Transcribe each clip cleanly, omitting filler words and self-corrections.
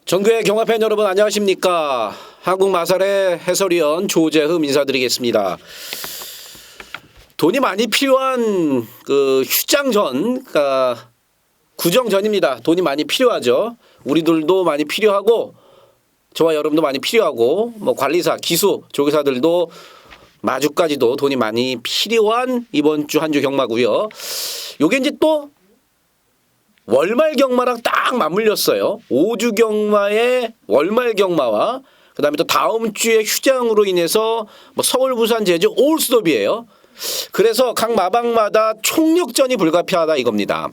전국의 경마팬 여러분 안녕하십니까. 한국마살의 해설위원 조재흠 인사드리겠습니다. 돈이 많이 필요한 그 휴장전, 그러니까 구정전입니다. 돈이 많이 필요하죠. 우리들도 많이 필요하고 저와 여러분도 많이 필요하고 뭐 관리사, 기수, 조교사들도 마주까지도 돈이 많이 필요한 이번 주 한 주 경마고요. 요게 이제 또 월말 경마랑 딱 맞물렸어요. 5주 경마의 월말 경마와 그다음에 또 다음 주에 휴장으로 인해서 뭐 서울, 부산, 제주 올스톱이에요. 그래서 각 마방마다 총력전이 불가피하다 이겁니다.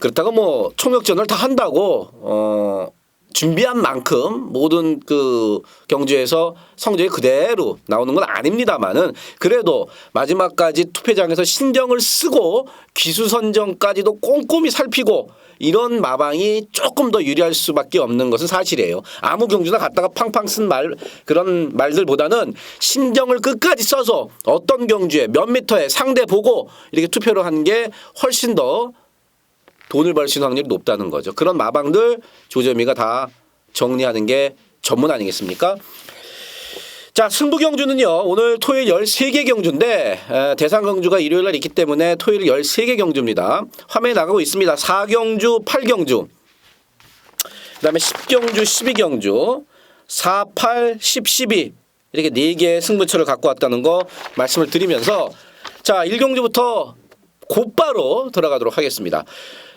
그렇다고 뭐 총력전을 다 한다고 준비한 만큼 모든 그 경주에서 성적이 그대로 나오는 건 아닙니다만은 그래도 마지막까지 투표장에서 신경을 쓰고 기수 선정까지도 꼼꼼히 살피고 이런 마방이 조금 더 유리할 수밖에 없는 것은 사실이에요. 아무 경주나 갔다가 팡팡 쓴 그런 말들보다는 신경을 끝까지 써서 어떤 경주에 몇 미터에 상대 보고 이렇게 투표를 하는 게 훨씬 더 돈을 벌 수 있는 확률이 높다는 거죠. 그런 마방들 조재미가 다 정리하는 게 전문 아니겠습니까? 자, 승부 경주는요. 오늘 토요일 13개 경주인데 대상 경주가 일요일 날 있기 때문에 토요일 13개 경주입니다. 화면에 나가고 있습니다. 4경주, 8경주, 그다음에 10경주, 12경주, 4, 8, 10, 12 이렇게 4개의 승부처를 갖고 왔다는 거 말씀을 드리면서 자, 1경주부터 곧바로 들어가도록 하겠습니다.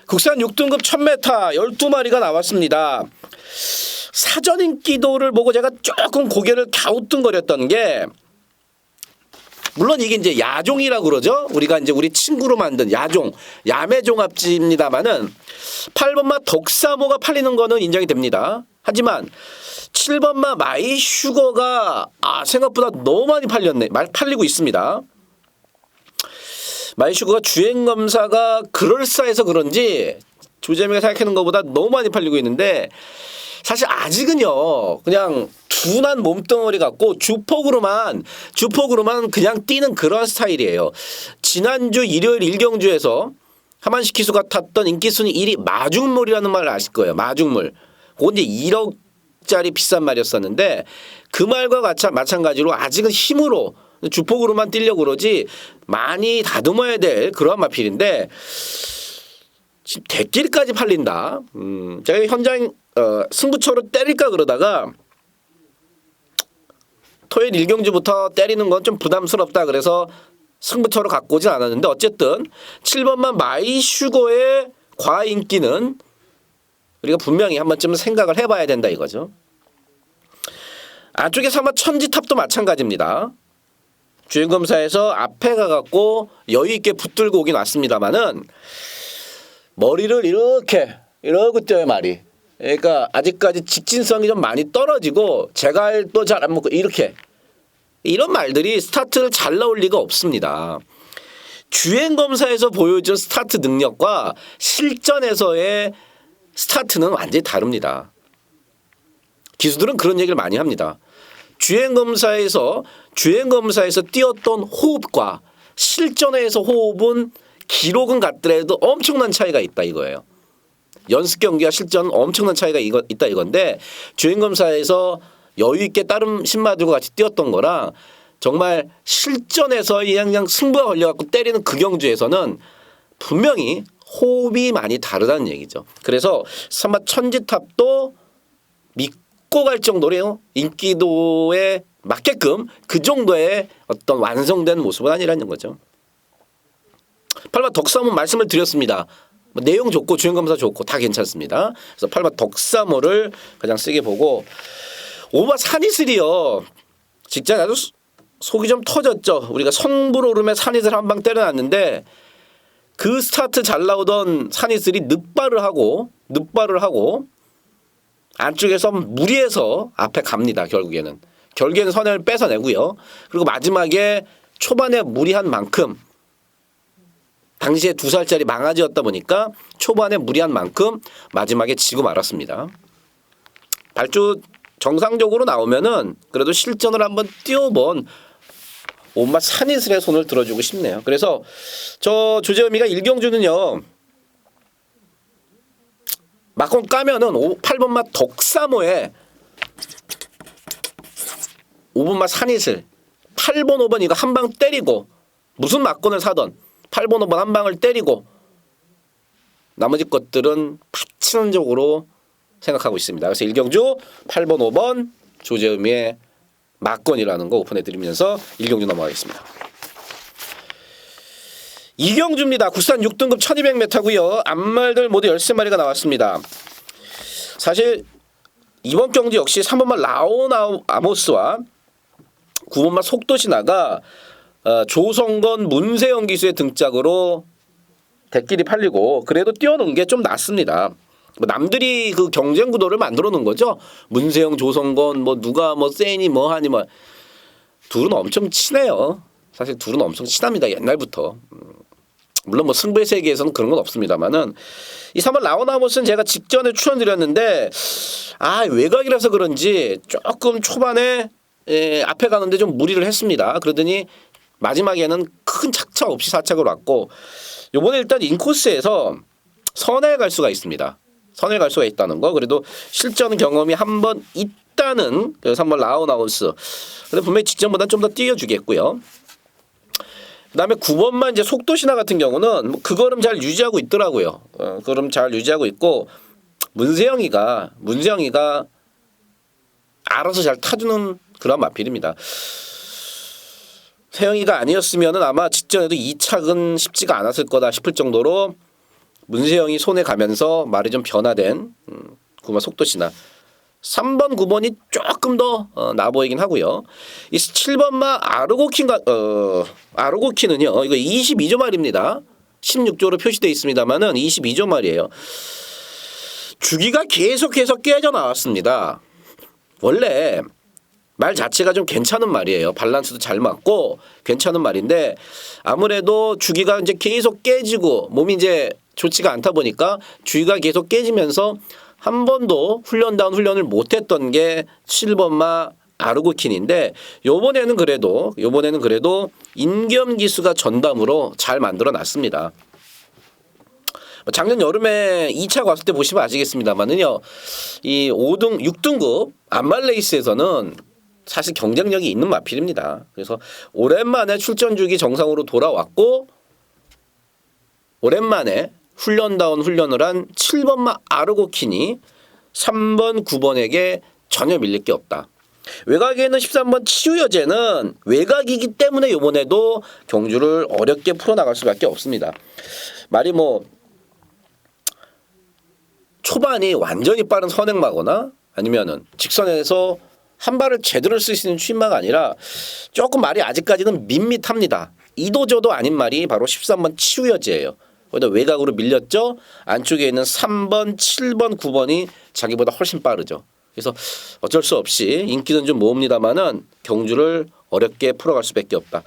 국산 6등급 1000m 12마리가 나왔습니다. 사전 인기도를 보고 제가 조금 고개를 갸우뚱거렸던 게 물론 이게 이제 야종이라고 그러죠. 우리가 이제 우리 친구로 만든 야종, 야매종합지입니다만은 8번마 덕사모가 팔리는 거는 인정이 됩니다. 하지만 7번마 마이슈거가 생각보다 너무 많이 팔리고 있습니다. 마이슈거가 주행검사가 그럴싸해서 그런지 조재미가 생각하는 것보다 너무 많이 팔리고 있는데 사실 아직은요 그냥 둔한 몸뚱어리 같고 주폭으로만 그냥 뛰는 그런 스타일이에요. 지난주 일요일 1경주에서 하만식 기수가 탔던 인기순위 1위 마중물이라는 말을 아실 거예요. 마중물. 그건 이제 1억짜리 비싼 말이었었는데 그 말과 마찬가지로 아직은 힘으로 주폭으로만 뛰려고 그러지 많이 다듬어야 될 그러한 마필인데 지금 대길까지 팔린다. 제가 현장 승부처로 때릴까 그러다가 토요일 1경주부터 때리는 건 좀 부담스럽다 그래서 승부처로 갖고 오진 않았는데 어쨌든 7번만 마이슈거의 과인기는 우리가 분명히 한 번쯤은 생각을 해봐야 된다 이거죠. 안쪽에서 아마 천지탑도 마찬가지입니다. 주행검사에서 앞에 가갖고 여유있게 붙들고 오긴 왔습니다만은 머리를 이러고 뛰어요 말이. 그러니까 아직까지 직진성이 좀 많이 떨어지고 제갈도 잘 안 먹고 이렇게 이런 말들이 스타트를 잘 나올 리가 없습니다. 주행검사에서 보여준 스타트 능력과 실전에서의 스타트는 완전히 다릅니다. 기수들은 그런 얘기를 많이 합니다. 주행검사에서 뛰었던 호흡과 실전에서 호흡은 기록은 같더라도 엄청난 차이가 있다 이거예요. 연습 경기와 실전은 엄청난 차이가 있다 이건데 주행검사에서 여유있게 다른 신마들과 같이 뛰었던 거랑 정말 실전에서 그냥 승부가 걸려갖고 때리는 그 경주에서는 분명히 호흡이 많이 다르다는 얘기죠. 그래서 설마 천지탑도 믿고 갈 정도로 인기도에 맞게끔 그 정도의 어떤 완성된 모습은 아니라는 거죠. 8번 덕사모 말씀을 드렸습니다. 내용 좋고 주행검사 좋고 다 괜찮습니다. 그래서 8번 덕사모를 가장 세게 보고 5번 산이슬이요. 직전 아주 속이 좀 터졌죠. 우리가 성불오름에 산이슬 한 방 때려놨는데 그 스타트 잘 나오던 산이슬이 늑발을 하고 안쪽에서 무리해서 앞에 갑니다. 결국에는 선을 뺏어내고요. 그리고 마지막에 초반에 무리한 만큼 당시에 2살짜리 망아지였다 보니까 초반에 무리한 만큼 마지막에 지고 말았습니다. 발주 정상적으로 나오면은 그래도 실전을 한번 뛰어본 온맛 산이슬의 손을 들어주고 싶네요. 그래서 저 조재음이가 일경주는요. 막공 까면은 8번맛 덕사모에 5번맛 산이슬 8번 5번 이거 한 방 때리고 무슨 막건을 사던 8번 5번 한 방을 때리고 나머지 것들은 받치는 쪽으로 생각하고 있습니다. 그래서 일경주 8번 5번 조재음의 막건이라는 거 오픈해드리면서 일경주 넘어가겠습니다. 이경주입니다. 국산 6등급 1200m고요. 앞말들 모두 13마리가 나왔습니다. 사실 이번 경주 역시 3번말 라온 아모스와 9번말 속도신화가 조성건 문세영 기수의 등짝으로 대끼리 팔리고 그래도 뛰어놓은 게 좀 낫습니다. 남들이 그 경쟁 구도를 만들어 놓은 거죠. 문세영, 조성건 뭐 누가 뭐 세니 뭐 하니 뭐 둘은 엄청 친해요. 사실 둘은 엄청 친합니다. 옛날부터. 물론 뭐 승부의 세계에서는 그런 건 없습니다만은 이 3번 라오나모스는 제가 직전에 추천드렸는데 외곽이라서 그런지 조금 초반에 앞에 가는데 좀 무리를 했습니다. 그러더니 마지막에는 큰 착차 없이 사착을 왔고 요번에 일단 인코스에서 선에 갈 수가 있습니다. 선에 갈 수가 있다는 거. 그래도 실전 경험이 한 번 있다는 그 3번 라오나우스. 근데 분명히 직전보다는 좀 더 뛰어주겠고요. 그다음에 9번만 이제 속도신화 같은 경우는 뭐 그 걸음 잘 유지하고 있더라고요. 걸음 잘 유지하고 있고 문세영이가 알아서 잘 타주는 그런 마필입니다. 세영이가 아니었으면은 아마 직전에도 2착은 쉽지가 않았을 거다 싶을 정도로 문세영이 손에 가면서 말이 좀 변화된 9번 속도신화. 3번, 9번이 조금 더 나보이긴 하고요. 이 7번마 아르고키는요. 이거 22조 말입니다. 16조로 표시되어 있습니다만은 22조 말이에요. 주기가 계속해서 깨져 나왔습니다. 원래 말 자체가 좀 괜찮은 말이에요. 밸런스도 잘 맞고 괜찮은 말인데 아무래도 주기가 이제 계속 깨지고 몸이 이제 좋지가 않다 보니까 주기가 계속 깨지면서 한 번도 훈련다운 훈련을 못했던 게 7번마 아르고킨인데 요번에는 그래도 인겸 기수가 전담으로 잘 만들어 놨습니다. 작년 여름에 2차 왔을 때 보시면 아시겠습니다만은요. 이 6등급 안말레이스에서는 사실 경쟁력이 있는 마필입니다. 그래서 오랜만에 출전 주기 정상으로 돌아왔고 오랜만에 훈련다운 훈련을 한 7번마 아르고킨이 3번 9번에게 전혀 밀릴 게 없다. 외곽에는 13번 치유여제는 외곽이기 때문에 이번에도 경주를 어렵게 풀어나갈 수밖에 없습니다. 말이 뭐 초반이 완전히 빠른 선행마거나 아니면은 직선에서 한 발을 제대로 쓸 수 있는 추임마가 아니라 조금 말이 아직까지는 밋밋합니다. 이도저도 아닌 말이 바로 13번 치유여제예요. 거기다 외곽으로 밀렸죠. 안쪽에 있는 3번, 7번, 9번이 자기보다 훨씬 빠르죠. 그래서 어쩔 수 없이 인기는 좀 모읍니다만은 경주를 어렵게 풀어갈 수밖에 없다.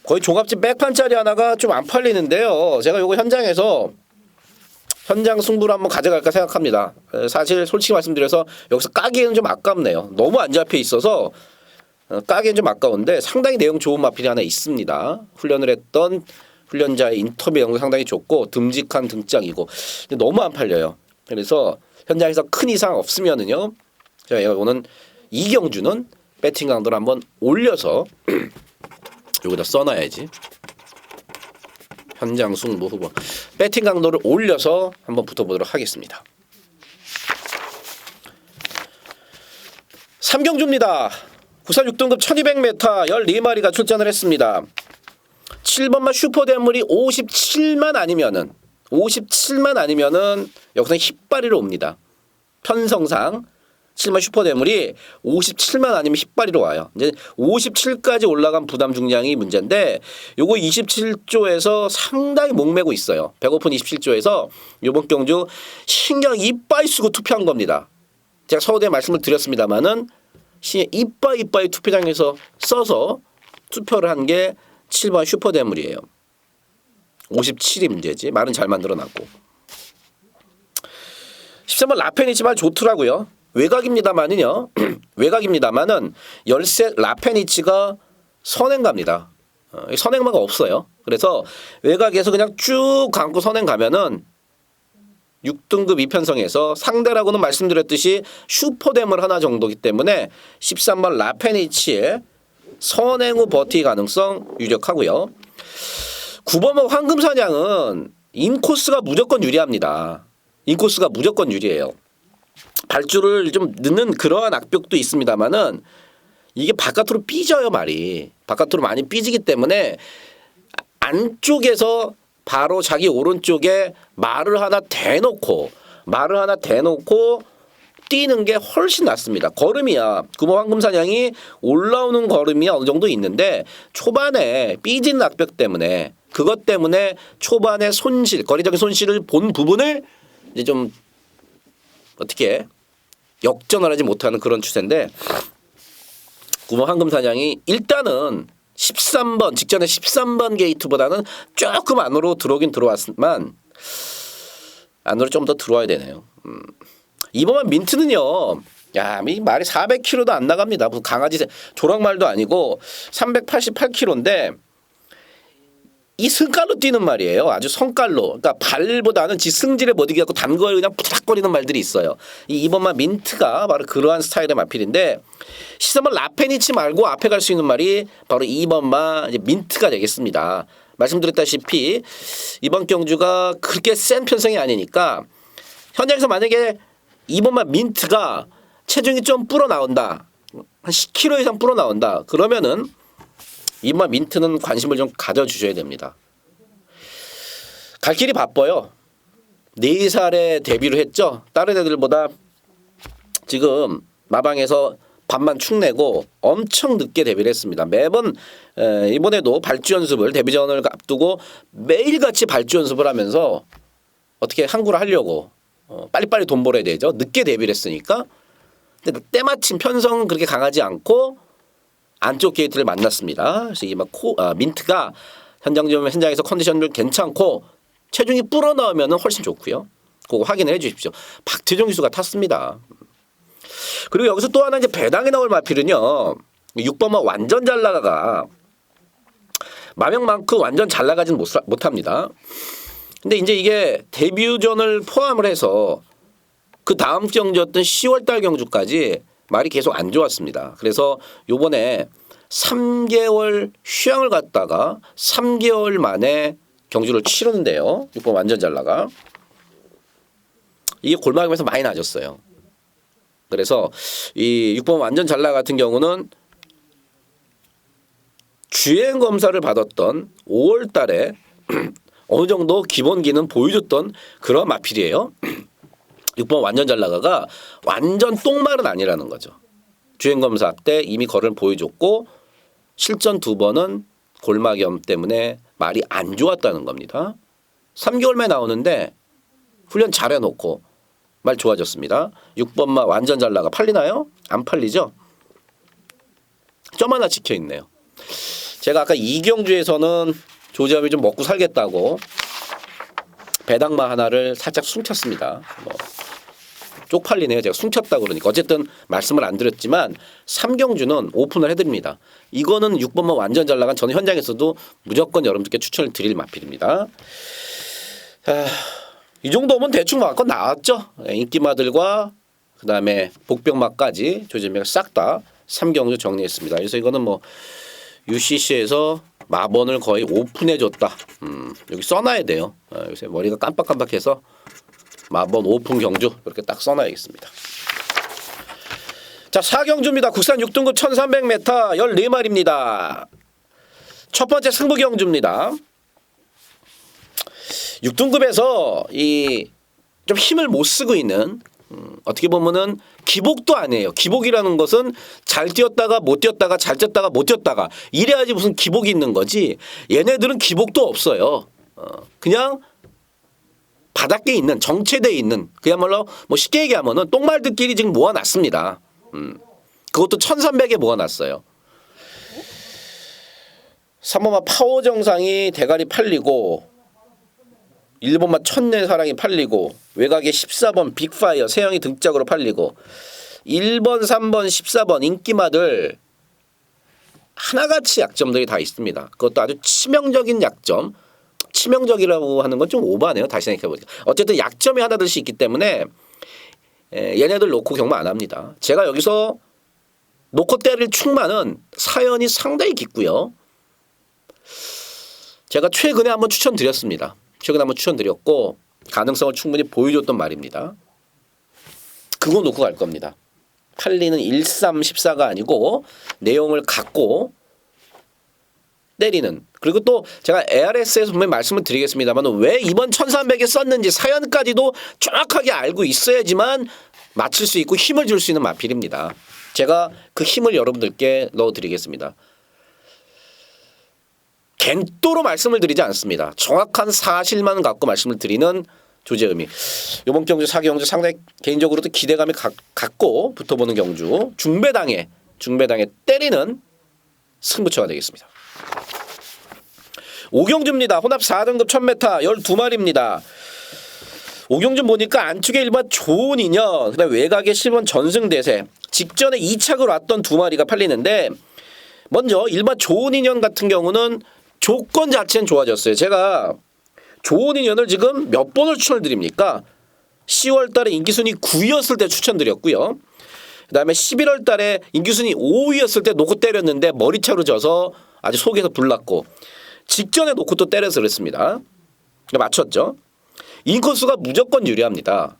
거의 종합집 백판짜리 하나가 좀 안 팔리는데요. 제가 요거 현장에서 현장 승부를 한번 가져갈까 생각합니다. 사실 솔직히 말씀드려서 여기서 까기에는 좀 아깝네요. 너무 안 잡혀 있어서 까기엔 좀 아까운데 상당히 내용 좋은 마필이 하나 있습니다. 훈련을 했던 훈련자의 인터뷰 내용도 상당히 좋고 듬직한 등짝이고 근데 너무 안 팔려요. 그래서 현장에서 큰 이상 없으면은요. 제가 오늘 이경주는 배팅 강도를 한번 올려서 여기다 써놔야지. 현장 승부 후보 배팅 강도를 올려서 한번 붙어보도록 하겠습니다. 3경주입니다. 국산 6등급 1200m 14마리가 출전을 했습니다. 7번마 슈퍼대물이 57만 아니면은 여기서 힙바리로 옵니다. 편성상 7번 슈퍼대물이 57만 아니면 힙바리로 와요. 이제 57까지 올라간 부담 중량이 문제인데 요거 27조에서 상당히 목매고 있어요. 배고픈 27조에서 요번 경주 신경 이빠이 쓰고 투표한 겁니다. 제가 서두에 말씀을 드렸습니다만은 이빠이 투표장에서 써서 투표를 한 게 7번 슈퍼대물이에요. 57이 문제지. 말은 잘 만들어놨고. 13번 라페니치 말 좋더라고요. 외곽입니다만은요. 외곽입니다만은 열세 라페니치가 선행갑니다. 선행마가 없어요. 그래서 외곽에서 그냥 쭉 감고 선행 가면은 6등급 이편성에서 상대라고는 말씀드렸듯이 슈퍼댐을 하나 정도기 때문에 13번 라페니치의 선행 후 버티 가능성 유력하고요. 9번은 황금사냥은 인코스가 무조건 유리합니다. 인코스가 무조건 유리해요. 발주를 좀 넣는 그러한 악벽도 있습니다만은 이게 바깥으로 삐져요 말이. 바깥으로 많이 삐지기 때문에 안쪽에서 바로 자기 오른쪽에 말을 하나 대놓고 뛰는 게 훨씬 낫습니다. 걸음이야. 9번 황금사냥이 올라오는 걸음이 어느 정도 있는데 초반에 삐지는 악벽 때문에 그것 때문에 초반에 손실, 거리적인 손실을 본 부분을 이제 좀 어떻게 역전을 하지 못하는 그런 추세인데 9번 황금사냥이 일단은 13번 직전에 13번 게이트보다는 조금 안으로 들어오긴 들어왔지만 안으로 좀 더 들어와야 되네요. 2번만 민트는요. 야, 이 말이 400km도 안 나갑니다. 무슨 강아지 조랑말도 아니고 388km인데 이 승깔로 뛰는 말이에요. 아주 성깔로. 그러니까 발보다는 지 승질에 못 이겨갖고 단거에 그냥 부탁거리는 말들이 있어요. 이 2번만 민트가 바로 그러한 스타일의 마필인데 13번 라페니치 말고 앞에 갈 수 있는 말이 바로 2번만 이제 민트가 되겠습니다. 말씀드렸다시피 이번 경주가 그렇게 센 편성이 아니니까 현장에서 만약에 2번만 민트가 체중이 좀 불어 나온다. 한 10kg 이상 불어 나온다. 그러면은 2번만 민트는 관심을 좀 가져주셔야 됩니다. 갈 길이 바빠요. 4살에 데뷔를 했죠. 다른 애들보다 지금 마방에서 반만 축내고 엄청 늦게 데뷔를 했습니다. 매번 이번에도 발주 연습을 데뷔전을 앞두고 매일같이 발주 연습을 하면서 어떻게 항구를 하려고 빨리빨리 돈 벌어야 되죠. 늦게 데뷔를 했으니까. 근데 때마침 편성은 그렇게 강하지 않고 안쪽 게이트를 만났습니다. 그래서 이 민트가 현장에서 컨디션도 괜찮고 체중이 불어 나오면 훨씬 좋고요. 그거 확인을 해주십시오. 박태종 기수가 탔습니다. 그리고 여기서 또 하나 이제 배당에 나올 마필은요. 6번만 완전 잘 나가가 마명만큼 완전 잘 나가진 못합니다. 근데 이제 이게 데뷔전을 포함을 해서 그 다음 경주였던 10월달 경주까지 말이 계속 안 좋았습니다. 그래서 요번에 3개월 휴양을 갔다가 3개월 만에 경주를 치르는데요. 6번 완전 잘 나가. 이게 골마감에서 많이 낮았어요. 그래서 이 6번 완전 잘 나가 같은 경우는 주행 검사를 받았던 5월 달에 어느 정도 기본기는 보여줬던 그런 마필이에요. 6번 완전 잘 나가가 완전 똥말은 아니라는 거죠. 주행검사 때 이미 걸음을 보여줬고 실전 2번은 골마겸 때문에 말이 안 좋았다는 겁니다. 3개월 만에 나오는데 훈련 잘해놓고 말 좋아졌습니다. 6번만 완전 잘 나가 팔리나요? 안 팔리죠? 점 하나 찍혀있네요. 제가 아까 이경주에서는 조지아이 좀 먹고 살겠다고 배당마 하나를 살짝 숨겼습니다. 쪽팔리네요. 제가 숨겼다고 그러니까. 어쨌든 말씀을 안 드렸지만 3경주는 오픈을 해드립니다. 이거는 6번만 완전 잘 나간 저는 현장에서도 무조건 여러분들께 추천을 드릴 마필입니다. 이 정도면 대충 마음껏 나왔죠. 인기마들과 그다음에 복병마까지 조지아이가 싹 다 3경주 정리했습니다. 그래서 이거는 뭐 UCC에서 마번을 거의 오픈해줬다. 여기 써놔야 돼요. 요새 머리가 깜빡깜빡해서 마번 오픈 경주 이렇게 딱 써놔야겠습니다. 자, 4경주입니다. 국산 6등급 1300m 14마리입니다. 첫 번째 승부 경주입니다. 6등급에서 이 좀 힘을 못 쓰고 있는 어떻게 보면은 기복도 아니에요. 기복이라는 것은 잘 뛰었다가 못 뛰었다가 잘 뛰었다가 못 뛰었다가 이래야지 무슨 기복이 있는 거지. 얘네들은 기복도 없어요. 그냥 바닥에 있는 정체되어 있는 그야말로 뭐 쉽게 얘기하면은 똥말들끼리 지금 모아놨습니다. 그것도 1300에 모아놨어요. 3번마 파워 정상이 대가리 팔리고 1번마 첫내 사랑이 팔리고 외곽에 14번 빅파이어 세영이 등짝으로 팔리고 1번, 3번, 14번 인기마들 하나같이 약점들이 다 있습니다. 그것도 아주 치명적인 약점. 치명적이라고 하는 건 좀 오버하네요. 다시 생각해보니까. 어쨌든 약점이 하나둘씩 있기 때문에 얘네들 놓고 경마 안 합니다. 제가 여기서 놓고 때릴 충만은 사연이 상당히 깊고요. 제가 최근에 한번 추천드렸습니다. 최근에 한번 추천드렸고 가능성을 충분히 보여줬던 말입니다. 그거 놓고 갈 겁니다. 팔리는 1314가 아니고 내용을 갖고 때리는. 그리고 또 제가 ARS에서 분명히 말씀을 드리겠습니다만 왜 이번 1300에 썼는지 사연까지도 정확하게 알고 있어야지만 맞출 수 있고 힘을 줄 수 있는 마필입니다. 제가 그 힘을 여러분들께 넣어드리겠습니다. 갱도로 말씀을 드리지 않습니다. 정확한 사실만 갖고 말씀을 드리는 조재음이. 이번 경주 4경주 상당히 개인적으로도 기대감이 갖고 붙어보는 경주. 중배당에 때리는 승부처가 되겠습니다. 5경주입니다. 혼합 4등급 1000m 12마리입니다. 5경주 보니까 안쪽에 일반 좋은 인연, 그다음 외곽에 10번 전승대세, 직전에 2착으로 왔던 2마리가 팔리는데 먼저 일반 좋은 인연 같은 경우는 조건 자체는 좋아졌어요. 제가 좋은 인연을 지금 몇 번을 추천을 드립니까? 10월 달에 인기순위 9위였을 때 추천드렸고요. 그 다음에 11월 달에 인기순위 5위였을 때 놓고 때렸는데 머리차로 져서 아주 속에서 불났고 직전에 놓고 또 때려서 그랬습니다. 맞췄죠? 인코스가 무조건 유리합니다.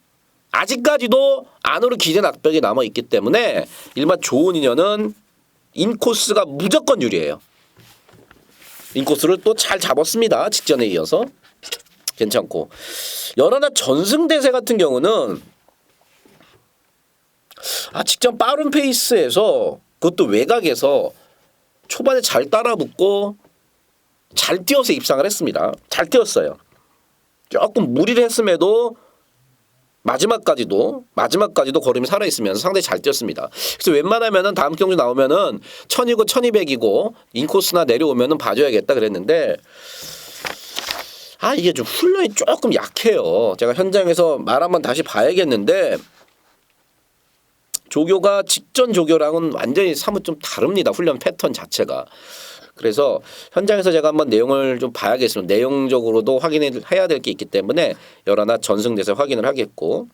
아직까지도 안으로 기대 낙벽이 남아있기 때문에 일반 좋은 인연은 인코스가 무조건 유리해요. 인코스를 또 잘 잡았습니다. 직전에 이어서. 괜찮고. 연하나 전승대세 같은 경우는 직전 빠른 페이스에서 그것도 외곽에서 초반에 잘 따라붙고 잘 뛰어서 입상을 했습니다. 잘 뛰었어요. 조금 무리를 했음에도 마지막까지도 걸음이 살아있으면서 상당히 잘 뛰었습니다. 그래서 웬만하면은 다음 경주 나오면은 1000이고 1200이고 인코스나 내려오면은 봐줘야겠다 그랬는데 이게 좀 훈련이 조금 약해요. 제가 현장에서 말 한번 다시 봐야겠는데 조교가 직전 조교랑은 완전히 사뭇 좀 다릅니다. 훈련 패턴 자체가. 그래서 현장에서 제가 한번 내용을 좀 봐야겠습니다. 내용적으로도 확인해야 될 게 있기 때문에 열하나 전승대세 확인을 하겠고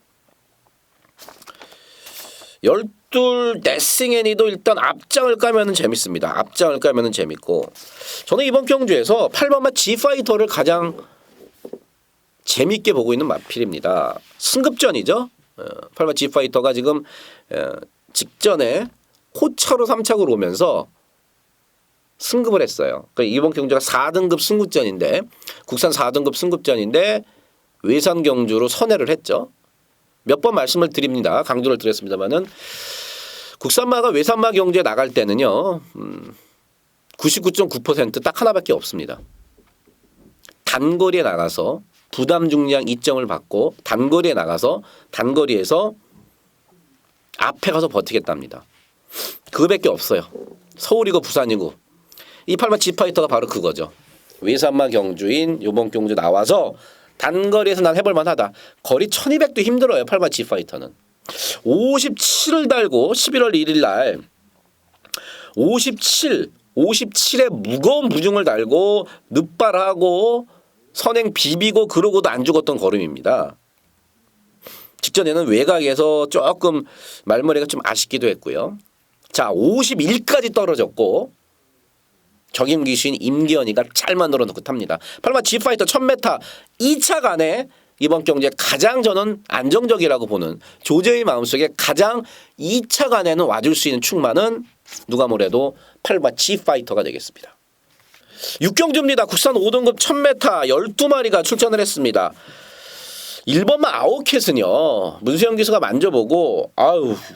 12 네싱애니도 일단 앞장을 까면은 재밌습니다. 앞장을 까면은 재밌고 저는 이번 경주에서 8번마 G파이터를 가장 재밌게 보고 있는 마필입니다. 승급전이죠. 8번 G파이터가 지금 직전에 호차로 3착으로 오면서 승급을 했어요. 그러니까 이번 경주가 4등급 승급전인데 국산 4등급 승급전인데 외산 경주로 선회를 했죠. 몇 번 말씀을 드립니다. 강조를 드렸습니다만은 국산마가 외산마 경주에 나갈 때는요. 99.9% 딱 하나밖에 없습니다. 단거리에 나가서 부담 중량 이점을 받고 단거리에 나가서 단거리에서 앞에 가서 버티겠답니다. 그거밖에 없어요. 서울이고 부산이고 이 8번 G파이터가 바로 그거죠. 외산마 경주인 요번 경주 나와서 단거리에서 난 해볼만 하다. 거리 1200도 힘들어요. 8번 G파이터는. 57을 달고 11월 1일 날 57에 무거운 부중을 달고 늑발하고 선행 비비고 그러고도 안 죽었던 걸음입니다. 직전에는 외곽에서 조금 말머리가 좀 아쉽기도 했고요. 자, 51까지 떨어졌고 적임기수인 임기현이가 잘 만들어 놓고 탑니다. 8번 G파이터 1000m 2차 간에 이번 경기에 가장 저는 안정적이라고 보는 조재의 마음속에 가장 2차 간에는 와줄 수 있는 충만은 누가 뭐래도 8번 G파이터가 되겠습니다. 6경주입니다. 국산 5등급 1000m 12마리가 출전을 했습니다. 1번만 아웃캣은요. 문수영 기수가 만져보고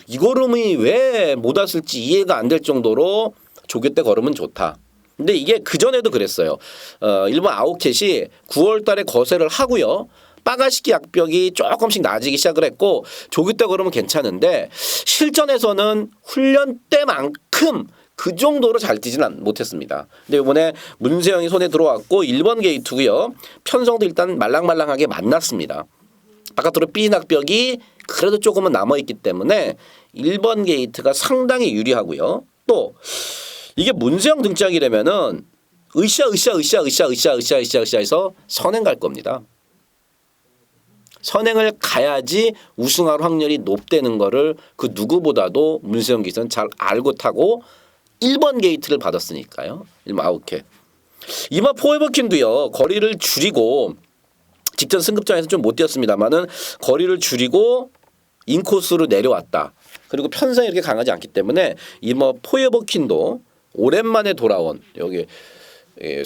이 걸음이 왜 못 왔을지 이해가 안 될 정도로 조교 때 걸음은 좋다. 근데 이게 그전에도 그랬어요. 1번 아웃캣이 9월 달에 거세를 하고요. 빠가시기 약벽이 조금씩 낮아지기 시작을 했고 조교 때 걸으면 괜찮은데 실전에서는 훈련 때만큼 그 정도로 잘 뛰지는 못했습니다. 근데 이번에 문세영이 손에 들어왔고 1번 게이트고요. 편성도 일단 말랑말랑하게 만났습니다. 바깥으로 삐낙벽이 그래도 조금은 남아있기 때문에 1번 게이트가 상당히 유리하고요. 또 이게 문세영 등짝이라면은 으쌰으쌰 해서 선행 갈 겁니다. 선행을 가야지 우승할 확률이 높다는 거를 그 누구보다도 문세영 기사는 잘 알고 타고 1번 게이트를 받았으니까요. 1번 아웃캣. 이마 포에버킨도요. 거리를 줄이고 직전 승급장에서 좀 못 뛰었습니다만은 거리를 줄이고 인코스로 내려왔다. 그리고 편성이 이렇게 강하지 않기 때문에 이마 포에버킨도 오랜만에 돌아온 여기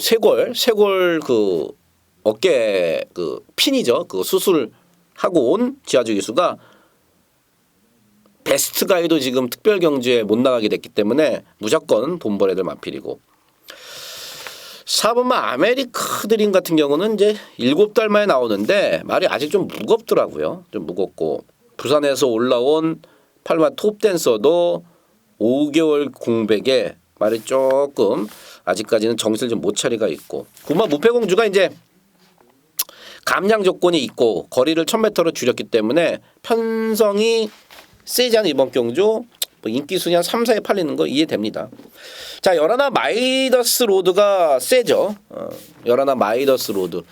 쇄골 그 어깨 그 핀이죠. 그 수술하고 온 지하주 기수가 베스트 가이도 지금 특별 경주에 못 나가게 됐기 때문에 무조건 돈벌이들 마필이고 4번마 아메리카 드림 같은 경우는 이제 7달 만에 나오는데 말이 아직 좀 무겁더라고요. 좀 무겁고 부산에서 올라온 8마 톱댄서도 5개월 공백에 말이 조금 아직까지는 정신을 좀 못 차리가 있고 9마 무패공주가 이제 감량 조건이 있고 거리를 1000m로 줄였기 때문에 편성이 세지 않은 이번 경주 인기 순위 한 3, 4에 팔리는 거 이해됩니다. 자, 열하나 마이더스 로드가 세죠. 열하나 마이더스 로드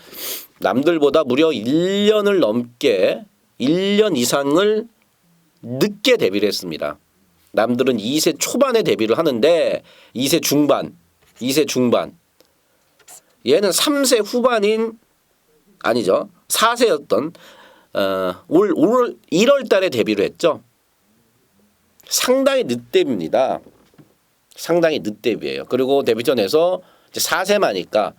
남들보다 무려 1년을 넘게 1년 이상을 늦게 데뷔를 했습니다. 남들은 2세 초반에 데뷔를 하는데 2세 중반 얘는 3세 후반인 아니죠. 4세였던 올 1월 달에 데뷔를 했죠. 상당히 늦데뷔입니다. 상당히 늦데뷔예요. 그리고 데뷔전에서 이제 4세마니까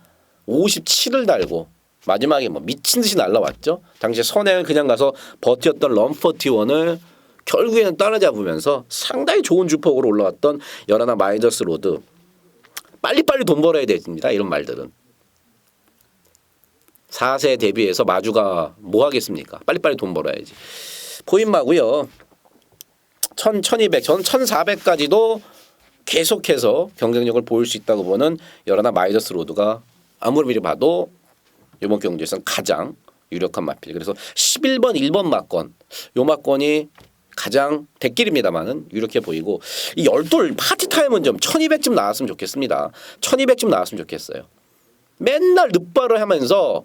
57을 달고 마지막에 뭐 미친 듯이 날라왔죠. 당시에 선행을 그냥 가서 버텼던 럼퍼티원을 결국에는 따라잡으면서 상당히 좋은 주폭으로 올라왔던 열하나 마이더스 로드. 빨리빨리 돈 벌어야 됩니다. 이런 말들은. 4세 데뷔해서 마주가 뭐 하겠습니까? 빨리빨리 돈 벌어야지. 포인마고요. 1000, 1200, 전 1400까지도 계속해서 경쟁력을 보일 수 있다고 보는 열하나 마이더스 로드가 아무리 봐도 이번 경주에서는 가장 유력한 마필. 그래서 11번 1번 막권 요 막권이 가장 대길입니다만은 유력해 보이고 이 열돌 파티타임은 좀 1200쯤 나왔으면 좋겠습니다. 1200쯤 나왔으면 좋겠어요. 맨날 늦발을 하면서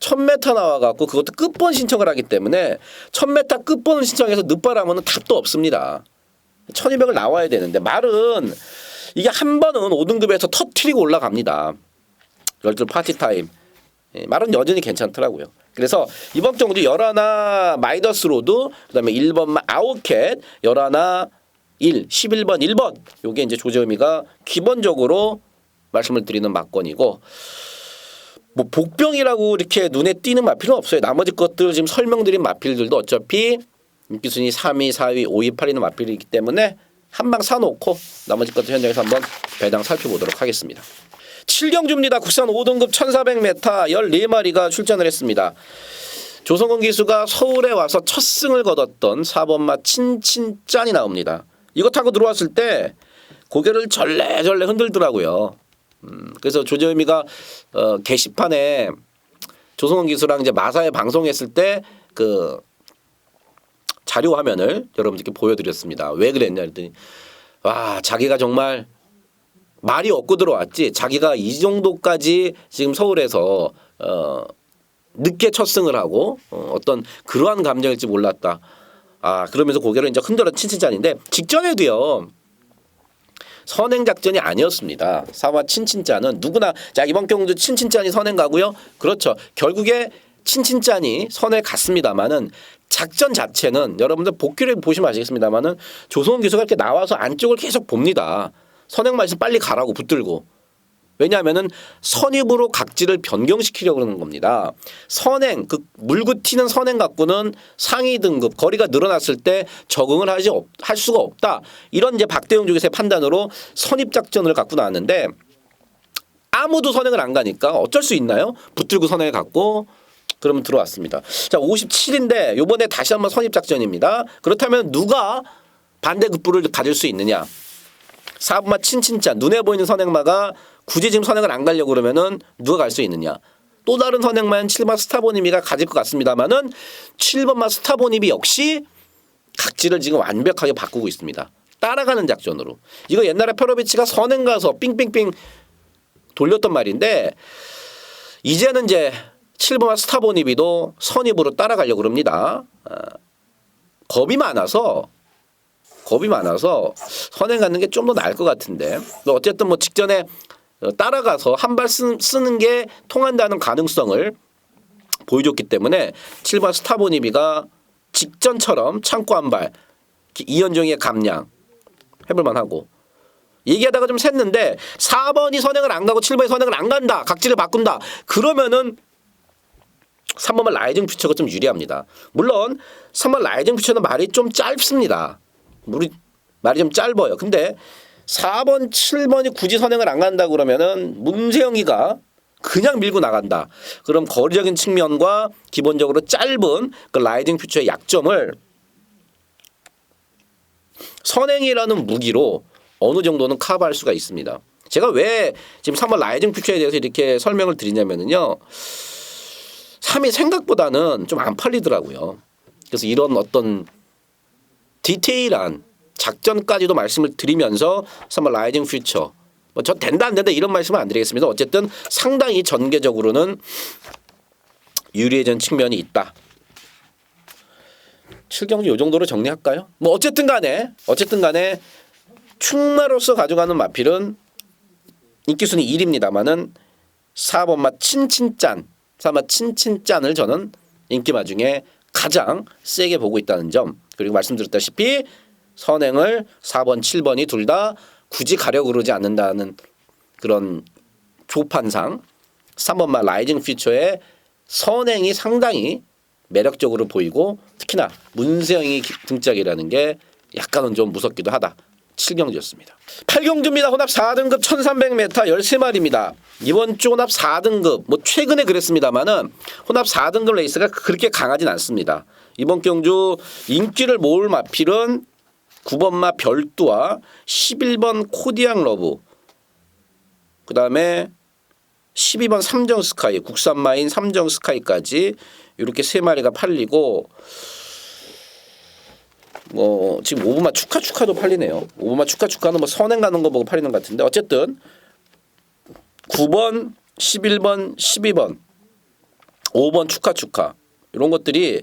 1000m 나와갖고 그것도 끝번 신청을 하기 때문에 1000m 끝번을 신청해서 늦발하면 답도 없습니다. 1200을 나와야 되는데 말은 이게 한 번은 5등급에서 터트리고 올라갑니다. 열둘 파티타임. 말은 여전히 괜찮더라고요. 그래서 이번 경주 열하나 마이더스 로드 그다음에 1번 아웃캣 열하나 11번 1번 요게 이제 조재음이가 기본적으로 말씀을 드리는 막권이고 뭐 복병이라고 이렇게 눈에 띄는 마필은 없어요. 나머지 것들 지금 설명드린 마필들도 어차피 인기순위 3위, 4위, 5위, 8위는 마필이기 때문에 한 방 사놓고 나머지 것들 현장에서 한번 배당 살펴보도록 하겠습니다. 7경주입니다. 국산 5등급 1400m 14마리가 출전을 했습니다. 조성근 기수가 서울에 와서 첫 승을 거뒀던 4번마 친친짠이 나옵니다. 이거 타고 들어왔을 때 고개를 절레절레 흔들더라고요. 그래서 조재음이가 게시판에 조성근 기수랑 이제 마사에 방송했을 때 그 자료 화면을 여러분들께 보여드렸습니다. 왜 그랬냐 했더니 와 자기가 정말 말이 없고 들어왔지 자기가 이 정도까지 지금 서울에서 늦게 첫 승을 하고 어떤 그러한 감정일지 몰랐다. 아 그러면서 고개를 이제 흔들어 친친짠인데 직전에도요. 선행 작전이 아니었습니다. 사와 친친짠은 누구나 자 이번 경주 친친짠이 선행 가고요. 그렇죠. 결국에 친친짠이 선을 갔습니다마는 작전 자체는 여러분들 복귀를 보시면 아시겠습니다마는 조성은 기수가 이렇게 나와서 안쪽을 계속 봅니다. 선행만 있으면 빨리 가라고 붙들고. 왜냐하면은 선입으로 각지를 변경시키려고 그러는 겁니다. 선행 그 물고 튀는 선행 갖고는 상위 등급 거리가 늘어났을 때 적응을 할 수가 없다. 이런 이제 박대용 쪽에서의 판단으로 선입 작전을 갖고 나왔는데 아무도 선행을 안 가니까 어쩔 수 있나요? 붙들고 선행을 갖고 그러면 들어왔습니다. 자 57인데 이번에 다시 한번 선입 작전입니다. 그렇다면 누가 반대급부를 가질 수 있느냐? 4번마 친친짠 눈에 보이는 선행마가 굳이 지금 선행을 안 가려고 그러면은 누가 갈 수 있느냐. 또 다른 선행마인 7번 스타보니미가 가질 것 같습니다만은 7번마 스타보니미 역시 각지를 지금 완벽하게 바꾸고 있습니다. 따라가는 작전으로. 이거 옛날에 페로비치가 선행 가서 삥삥삥 돌렸던 말인데 이제는 이제 7번마 스타보니비도 선입으로 따라가려고 그럽니다. 겁이 많아서 선행 갖는 게 좀 더 나을 것 같은데 어쨌든 뭐 직전에 따라가서 한 발 쓰는 게 통한다는 가능성을 보여줬기 때문에 7번 스타보니비가 직전처럼 창고 한 발 이현종의 감량 해볼만 하고 얘기하다가 좀 샜는데 4번이 선행을 안 가고 7번이 선행을 안 간다. 각지를 바꾼다. 그러면은 3번 라이징 퓨처가 좀 유리합니다. 물론 3번 라이징 퓨처는 말이 좀 짧습니다. 말이 좀 짧아요. 근데 4번, 7번이 굳이 선행을 안 간다 그러면은 문세영이가 그냥 밀고 나간다. 그럼 거리적인 측면과 기본적으로 짧은 그 라이징 퓨처의 약점을 선행이라는 무기로 어느 정도는 커버할 수가 있습니다. 제가 왜 지금 3번 라이징 퓨처에 대해서 이렇게 설명을 드리냐면은요. 3이 생각보다는 좀 안 팔리더라고요. 그래서 이런 어떤 디테일한 작전까지도 말씀을 드리면서 3번 라이징 퓨처 뭐 저 된다 안 된다 이런 말씀은 안 드리겠습니다. 어쨌든 상당히 전개적으로는 유리해진 측면이 있다. 7경주 이 정도로 정리할까요? 뭐 어쨌든 간에 충마로서 가져가는 마필은 인기순위 1위입니다만은 4번마 친친짠 3번 친친짠을 저는 인기마 중에 가장 세게 보고 있다는 점 그리고 말씀드렸다시피 선행을 4번 7번이 둘 다 굳이 가려고 그러지 않는다는 그런 조판상 3번마 라이징 퓨처의 선행이 상당히 매력적으로 보이고 특히나 문세영이 등짝이라는 게 약간은 좀 무섭기도 하다. 7경주였습니다. 8경주입니다. 혼합 4등급 1300m 13마리입니다. 이번 주 혼합 4등급 뭐 최근에 그랬습니다만은 혼합 4등급 레이스가 그렇게 강하진 않습니다. 이번 경주 인기를 모을 마필은 9번마 별두와 11번 코디앙 러브 그 다음에 12번 삼정 스카이 국산마인 삼정 스카이까지 이렇게 세 마리가 팔리고 지금 5번마 축하도 팔리네요. 5번마 축하는 뭐 선행 가는 거 보고 팔리는 것 같은데 어쨌든 9번, 11번, 12번, 5번 축하 이런 것들이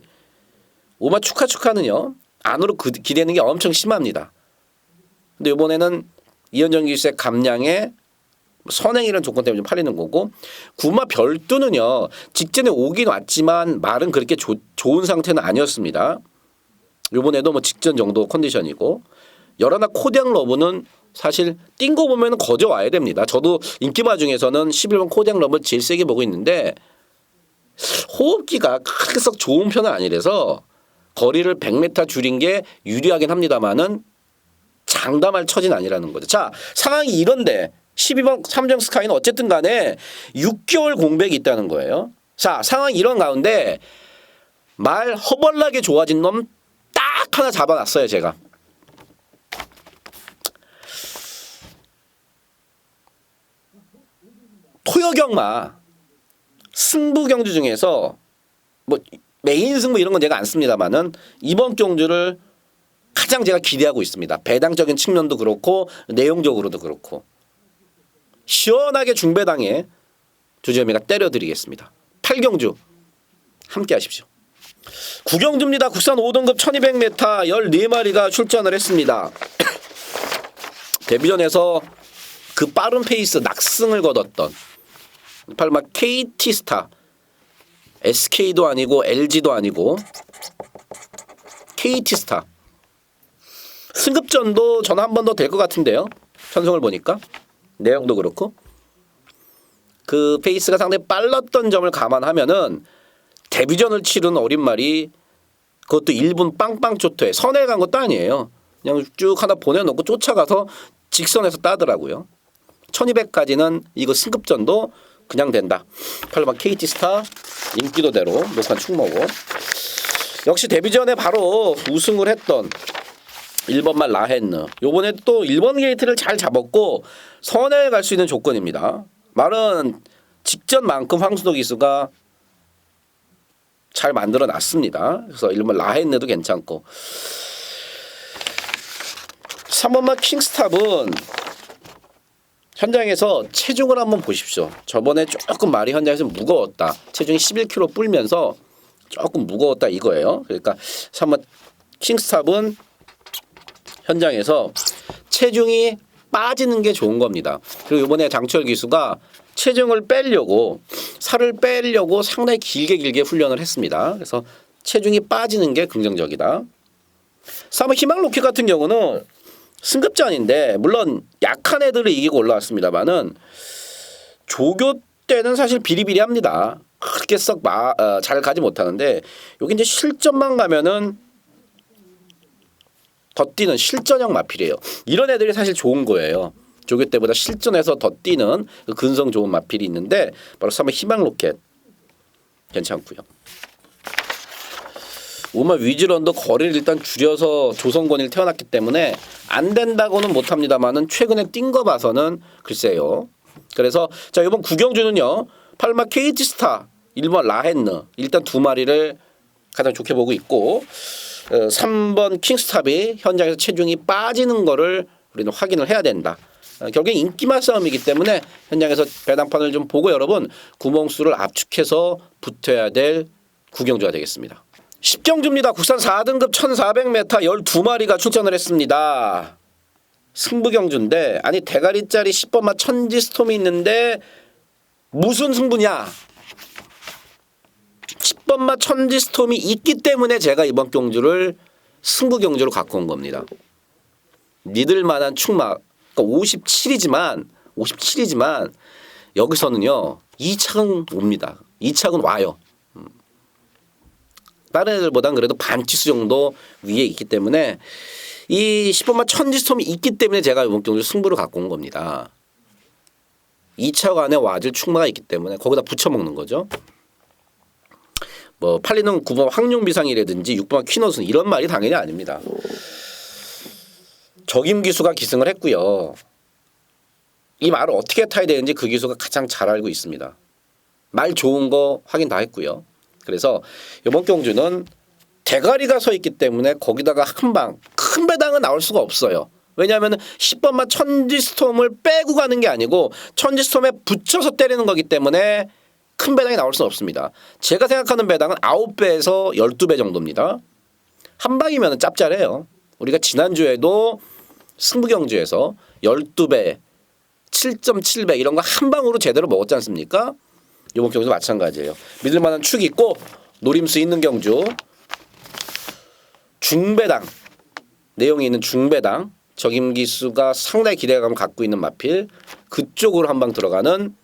5번마 축하는요. 안으로 기대는 게 엄청 심합니다. 근데 이번에는 이현정 기수의 감량에 선행이라는 조건 때문에 좀 팔리는 거고 9번마 별두는요. 직전에 오긴 왔지만 말은 그렇게 좋은 상태는 아니었습니다. 이번에도 뭐 직전 정도 컨디션이고 11 코디앙 러브는 사실 뛴 거 보면 거저 와야 됩니다. 저도 인기마 중에서는 11번 코디앙 러브 제일 세게 보고 있는데 호흡기가 그렇게 썩 좋은 편은 아니라서 거리를 100m 줄인 게 유리하긴 합니다만은 장담할 처지는 아니라는 거죠. 자, 상황이 이런데 12번 삼정 스카이는 어쨌든 간에 6개월 공백이 있다는 거예요. 자, 상황이 이런 가운데 말 허벌나게 좋아진 놈 딱 하나 잡아놨어요, 제가. 토요경마 승부 경주 중에서 뭐 메인 승부 이런 건 제가 안 씁니다만은 이번 경주를 가장 제가 기대하고 있습니다. 배당적인 측면도 그렇고 내용적으로도 그렇고 시원하게 중배당에 주재미가 때려드리겠습니다. 8경주 함께 하십시오. 9경주입니다. 국산 5등급 1200m 14마리가 출전을 했습니다. 데뷔전에서 그 빠른 페이스 낙승을 거뒀던 8마 KT스타 SK도 아니고 LG도 아니고 KT스타 승급전도 저는 한 번 더 될 것 같은데요. 편성을 보니까 내용도 그렇고 그 페이스가 상당히 빨랐던 점을 감안하면은 데뷔전을 치른 어린 말이 그것도 1분 빵빵 초토에 선에 간 것도 아니에요. 그냥 쭉 하나 보내놓고 쫓아가서 직선에서 따더라고요. 1200까지는 이거 승급전도 그냥 된다. 8번 KT스타 인기도대로 녹한 충모고 역시 데뷔전에 바로 우승을 했던 1번만 라헨느. 요번에 또 1번 게이트를 잘 잡았고 선에 갈 수 있는 조건입니다. 말은 직전만큼 황순호 기수가 잘 만들어 놨습니다. 그래서 1번 라헨느도 괜찮고 3번만 킹스탑은 현장에서 체중을 한번 보십시오. 저번에 조금 말이 현장에서 무거웠다. 체중이 11kg 불면서 조금 무거웠다 이거예요. 그러니까 3번 킹스탑은 현장에서 체중이 빠지는 게 좋은 겁니다. 그리고 이번에 장철 기수가 체중을 빼려고 살을 빼려고 상당히 길게 훈련을 했습니다. 그래서 체중이 빠지는 게 긍정적이다. 3번 희망로켓 같은 경우는 승급전인데 물론 약한 애들을 이기고 올라왔습니다만은 조교 때는 사실 비리비리합니다. 그렇게 썩 잘 가지 못하는데 여기 이제 실전만 가면은 더 뛰는 실전형 마필이에요. 이런 애들이 사실 좋은 거예요. 조교 때보다 실전에서 더 뛰는 그 근성 좋은 마필이 있는데 바로 3번 희망로켓 괜찮고요. 5번 위즈런도 거리를 일단 줄여서 조성권이 태어났기 때문에 안 된다고는 못합니다만은 최근에 뛴 거 봐서는 글쎄요. 그래서 자 이번 구경주는요. 8번 KT스타 1번 라헨느 일단 두 마리를 가장 좋게 보고 있고 3번 킹스탑이 현장에서 체중이 빠지는 거를 우리는 확인을 해야 된다. 결국엔 인기만 싸움이기 때문에 현장에서 배당판을 좀 보고 여러분 구멍수를 압축해서 붙어야 될 구경주가 되겠습니다. 10경주입니다. 국산 4등급 1400m 12마리가 출전을 했습니다. 승부경주인데 아니 대가리짜리 10번마 천지스톰이 있는데 무슨 승부냐. 10번마 천지스톰이 있기 때문에 제가 이번 경주를 승부경주로 갖고 온 겁니다. 믿을 만한 축마 그러니까 57이지만 여기서는요 2착은 옵니다. 2착은 와요. 다른 애들보단 그래도 반 치수 정도 위에 있기 때문에 이 10번마 천지스톰이 있기 때문에 제가 이번 경주 승부를 갖고 온 겁니다. 2차 안에 와줄 축마가 있기 때문에 거기다 붙여먹는 거죠. 뭐 팔리는 9번 황룡비상이라든지 6번 퀴노슨 이런 말이 당연히 아닙니다. 적임 기수가 기승을 했고요. 이 말을 어떻게 타야 되는지 그 기수가 가장 잘 알고 있습니다. 말 좋은 거 확인 다 했고요. 그래서 이번 경주는 대가리가 서 있기 때문에 거기다가 큰 배당은 나올 수가 없어요. 왜냐하면 10번만 천지스톰을 빼고 가는 게 아니고 천지스톰에 붙여서 때리는 거기 때문에 큰 배당이 나올 수는 없습니다. 제가 생각하는 배당은 9배에서 12배 정도입니다. 한 방이면 짭짤해요. 우리가 지난주에도 승부경주에서 12배, 7.7배 이런 거 한 방으로 제대로 먹었지 않습니까? 이번 경주도 마찬가지예요. 믿을 만한 축이 있고 노림수 있는 경주 중배당 내용이 있는 중배당 적임기수가 상당히 기대감을 갖고 있는 마필 그쪽으로 한 방 들어가는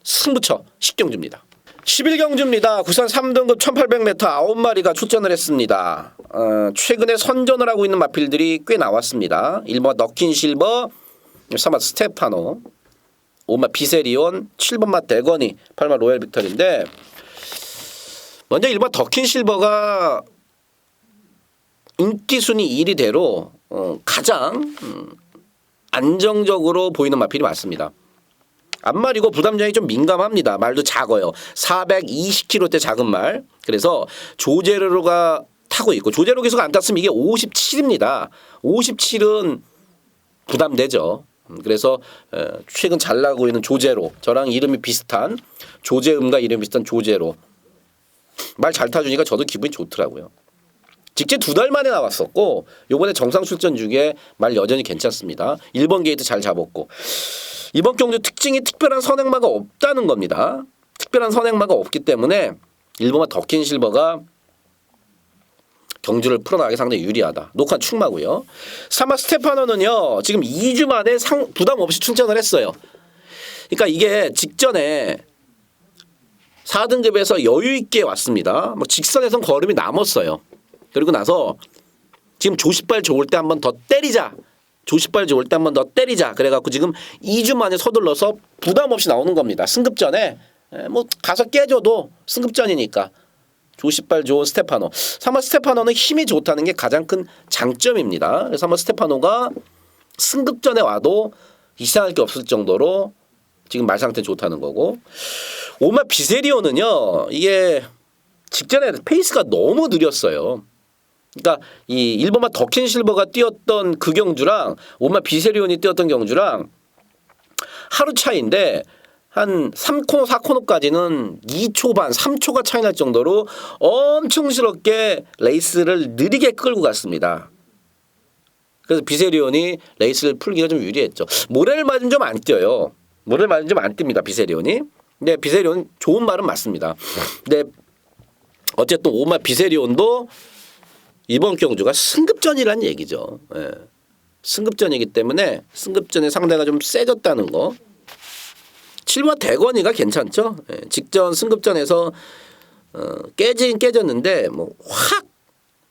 승부처 10경주입니다. 11경주입니다. 국산 3등급 1800m 9마리가 출전을 했습니다. 최근에 선전을 하고 있는 마필들이 꽤 나왔습니다. 1번 너킨 실버 3번 스테파노 5번 비세리온 7번마 대건이 8번 로얄 빅터리인데 먼저 1번 더킨 실버가 인기 순위 1위대로 가장 안정적으로 보이는 마필이 맞습니다. 앞말이고 부담장이 좀 민감합니다. 말도 작아요. 420kg대 작은 말. 그래서 조제로가 타고 있고 조제로 기수가 안 탔으면 이게 57입니다. 57은 부담되죠. 그래서 최근 잘 나가고 있는 조제로 저랑 이름이 비슷한 조제음과 이름이 비슷한 조제로 말 잘 타주니까 저도 기분이 좋더라고요. 직제 2달 만에 나왔었고 요번에 정상 출전 중에 말 여전히 괜찮습니다. 1번 게이트 잘 잡았고 이번 경주 특징이 특별한 선행마가 없다는 겁니다. 특별한 선행마가 없기 때문에 1번마 더킨 실버가 경주를 풀어나가기 상당히 유리하다. 녹화 축마고요. 3번 스테파노는요. 지금 2주 만에 부담 없이 출전을 했어요. 그러니까 이게 직전에 4등급에서 여유 있게 왔습니다. 뭐 직선에선 걸음이 남았어요. 그리고 나서 지금 조시발 좋을 때 한 번 더 때리자. 조시발 좋을 때 한 번 더 때리자. 그래갖고 지금 2주 만에 서둘러서 부담 없이 나오는 겁니다. 승급전에 뭐 가서 깨져도 승급전이니까 조시발 좋은 스테파노. 한번 스테파노는 힘이 좋다는 게 가장 큰 장점입니다. 그래서 한번 스테파노가 승급전에 와도 이상할 게 없을 정도로 지금 말 상태 좋다는 거고. 오마 비세리온은요. 이게 직전에 페이스가 너무 느렸어요. 그러니까 이 일본마 더킨 실버가 뛰었던 그 경주랑 오마 비세리온이 뛰었던 경주랑 하루 차이인데 한 3코너 4코너까지는 2초 반 3초가 차이 날 정도로 엄청스럽게 레이스를 느리게 끌고 갔습니다. 그래서 비세리온이 레이스를 풀기가 좀 유리했죠. 모래를 맞으면 좀 안 뛰어요. 모래를 맞으면 좀 안 뜁니다. 비세리온이. 근데 비세리온 좋은 말은 맞습니다. 근데 어쨌든 오마 비세리온도 이번 경주가 승급전이라는 얘기죠. 예. 승급전이기 때문에 승급전의 상대가 좀 세졌다는 거. 7번 대건이가 괜찮죠. 예. 직전 승급전에서 깨진 깨졌는데 뭐 확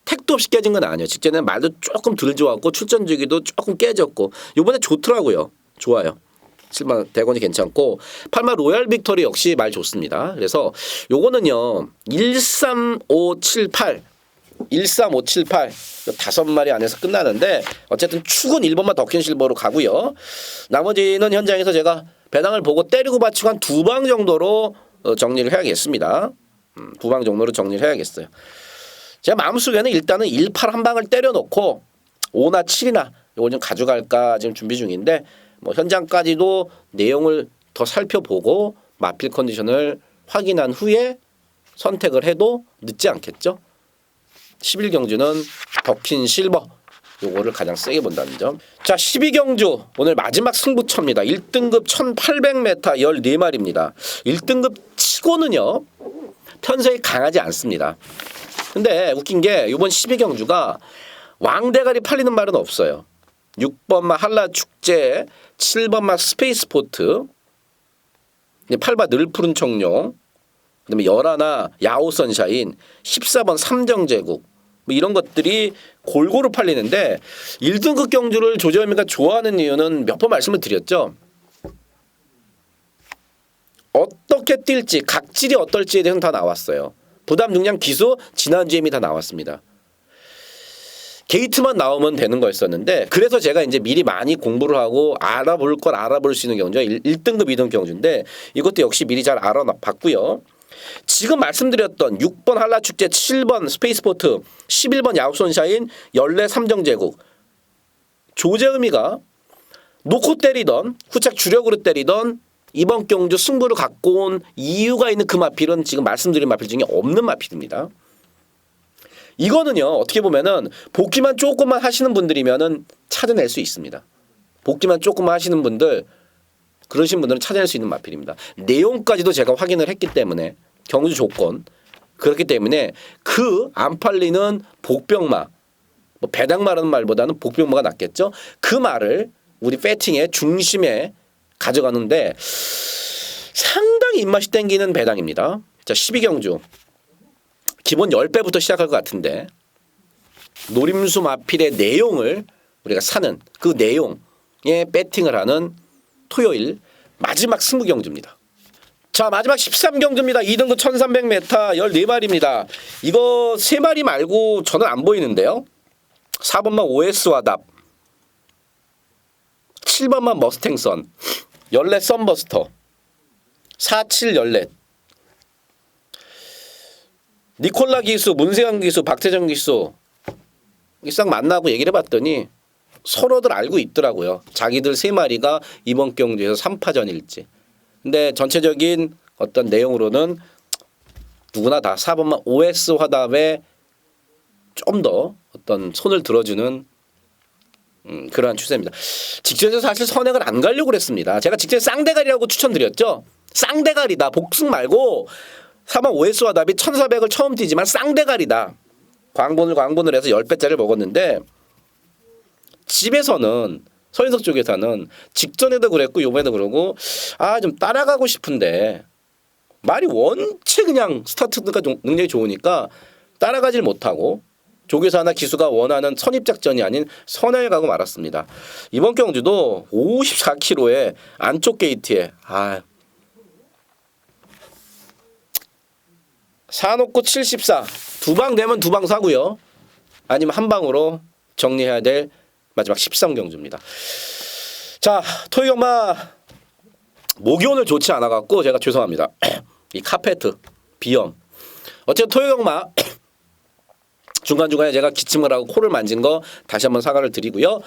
택도 없이 깨진 건 아니에요. 직전에 말도 조금 덜 좋았고 출전 주기도 조금 깨졌고 이번에 좋더라고요. 좋아요. 7번 대건이 괜찮고 8번 로얄 빅토리 역시 말 좋습니다. 그래서 요거는요 13578 13578 5마리 안에서 끝나는데 어쨌든 축은 1번만 더킨 실버로 가고요. 나머지는 현장에서 제가 배당을 보고 때리고 받치고 한 2방 정도로 정리를 해야겠습니다. 2방 정도로 정리를 해야겠어요. 제 마음속에는 일단은 18 한 방을 때려놓고 5나 7이나 이걸 좀 가져갈까 지금 준비 중인데 뭐 현장까지도 내용을 더 살펴보고 마필 컨디션을 확인한 후에 선택을 해도 늦지 않겠죠. 11경주는 더킨 실버 요거를 가장 세게 본다는 점. 자 12경주 오늘 마지막 승부처입니다. 1등급 1800m 14마리입니다. 1등급 치고는요 편성이 강하지 않습니다. 근데 웃긴 게 이번 12경주가 왕대가리 팔리는 말은 없어요. 6번마 한라축제 7번마 스페이스포트 8번 늘푸른 청룡 그다음에 11 야오선샤인 14번 삼정제국 뭐 이런 것들이 골고루 팔리는데 1등급 경주를 조재현이가 좋아하는 이유는 몇 번 말씀을 드렸죠. 어떻게 뛸지 각질이 어떨지에 대해서는 다 나왔어요. 부담 중량 기수 지난주에 이미 다 나왔습니다. 게이트만 나오면 되는 거였었는데 그래서 제가 이제 미리 많이 공부를 하고 알아볼 걸 알아볼 수 있는 경주가 1등급 2등 경주인데 이것도 역시 미리 잘 알아봤고요. 지금 말씀드렸던 6번 한라축제 7번 스페이스포트 11번 야구선샤인 14 삼정제국 조재음이가 놓고 때리던 후착 주력으로 때리던 이번 경주 승부를 갖고 온 이유가 있는 그 마필은 지금 말씀드린 마필 중에 없는 마필입니다. 이거는요 어떻게 보면은 복귀만 조금만 하시는 분들이면은 찾아낼 수 있습니다. 복귀만 조금만 하시는 분들 그러신 분들은 찾아낼 수 있는 마필입니다. 내용까지도 제가 확인을 했기 때문에 경주 조건 그렇기 때문에 그 안 팔리는 복병마 뭐 배당마라는 말보다는 복병마가 낫겠죠. 그 말을 우리 배팅의 중심에 가져가는데 상당히 입맛이 땡기는 배당입니다. 자 12경주 기본 10배부터 시작할 것 같은데 노림수 마필의 내용을 우리가 사는 그 내용에 배팅을 하는 토요일 마지막 승부경주입니다. 자 마지막 13경주입니다. 2등급 1300m 14마리입니다. 이거 3마리 말고 저는 안 보이는데요. 4번만 OS 와답 7번만 머스탱선 14 썬버스터 47 14 니콜라 기수, 문세영 기수, 박태정 기수 싹 만나고 얘기를 해봤더니 서로들 알고 있더라고요. 자기들 3마리가 이번 경주에서 3파전일지. 근데 전체적인 어떤 내용으로는 누구나 다 4번만 OS 화답에 좀 더 어떤 손을 들어주는 그러한 추세입니다. 직전에서 사실 선행을 안 가려고 그랬습니다. 제가 직전에 쌍대가리라고 추천드렸죠. 쌍대가리다. 복승 말고 4번 OS 화답이 1400을 처음 뛰지만 쌍대가리다. 광분을 해서 10배짜리를 먹었는데 집에서는 서인석 쪽에서는 직전에도 그랬고 요번에도 그러고 좀 따라가고 싶은데 말이 원체 그냥 스타트가 능력이 좋으니까 따라가질 못하고 조교사나 기수가 원하는 선입작전이 아닌 선을 가고 말았습니다. 이번 경주도 54km에 안쪽 게이트에 사놓고 74. 두 방 되면 두 방 사고요. 아니면 한 방으로 정리해야 될 마지막 13경주입니다. 자, 토요경마 목이 오늘 좋지 않아 갖고 제가 죄송합니다. 이 카페트 비염. 어쨌든 토요경마 중간중간에 제가 기침을 하고 코를 만진 거 다시 한번 사과를 드리고요.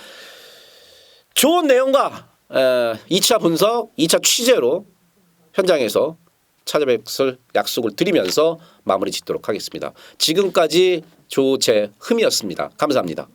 좋은 내용과 2차 분석, 2차 취재로 현장에서 찾아뵙을 약속을 드리면서 마무리 짓도록 하겠습니다. 지금까지 조재흠이었습니다. 감사합니다.